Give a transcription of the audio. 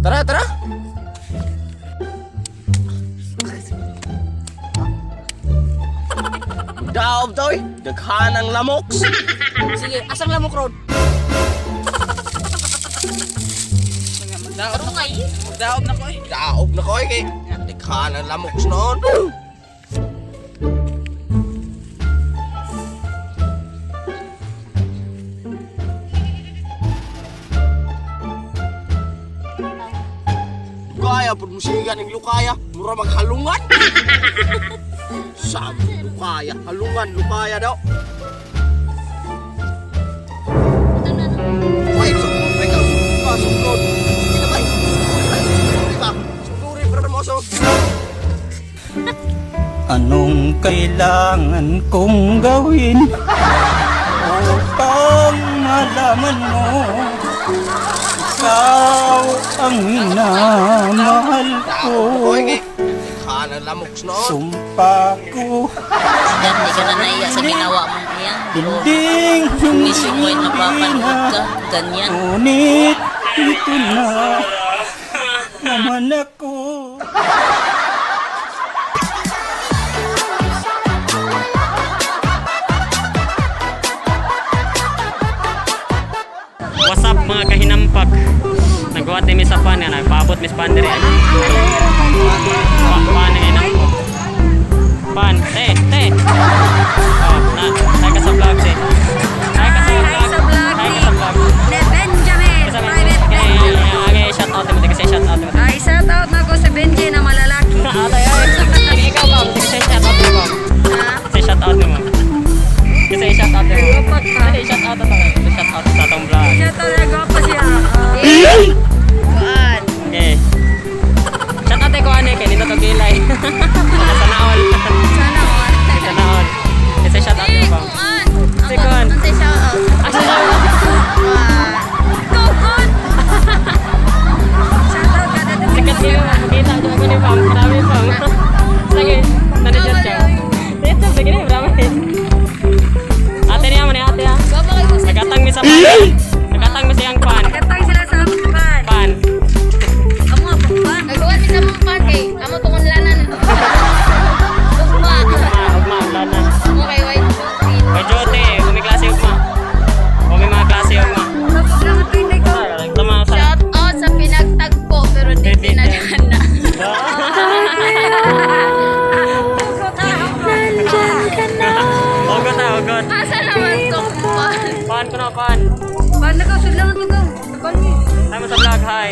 Tara, tara. Daob toy, daghan ang lamoks. Sige, asang lamok road. Magdaob na ko eh. Magdaob na ko eh. Daob na koy kay daghan ang lamoks noon. Lukaya pud musiga ning lukaya, mura maghalungan. Sabi lukaya, halungan lukaya daw. Ay, sumulay ka, sumunod. Sige na ba? Sumuli ka. Sumuli, pero moso. Anong kailangan kong gawin upang malaman mo ikaw ang minamahal ko? Oy, kanan lamoks no. Sumpa ko Dan, di ka na naiya sa ginawa mo yan. hinding Mismo mo yung napapanood ka. Ganyan. ngunit ito na naman ako. What's up mga kahinampag? Nagbuhat din mi sa pan nga nagpaabot mi sa pan diri. Pan ni nang pan. Oh, na ka sa vlog si. Hi sa vlog. The Benjamin Private Benji. Okay, shout out mo kasi shout out mo. Ay, shout out na ko sa Benji na malalaki. Ate ay. Ikaw ba? Kasi shout out mo. Kasi shout out mo. Kasi shout out mo. Kasi shout out to. Shout out sa tong vlog. Shout out na gwapo siya. Kuan. Okay. Shout out ko ane kay nito to gilay. Sana all. Sana all. Sana all. Kasi shout out mo. Si Kuan. Ano say shout out? Asa shout out? Go good. Shout out ka na Sikat kayo. Kita ko ako ni Pam. Marami Pam. Sige. Nandiyan siya. Dito sige ni marami. Ate niya man ate ha. Nagatang mi sa pan. Nagatang mi siyang pan. Katang sila sa pan. Pan. Amo nga pan. Nagsuwan mi sa mong pan kay amo tungon lanan. Ugma. Ugma lana. Amo kay white chocolate. Kay Jote, umi klase ugma. Umi mga klase ugma. Tapos lang ang pinay ko. Tama sa. Shout out sa pinagtagpo pero di tinadyan na. Ogot na, ogot. Asa naman tong pan? Pan ko na, pan. Pan na ka, sudlangan to ka. Pan niya. Tayo mo sa vlog, hi.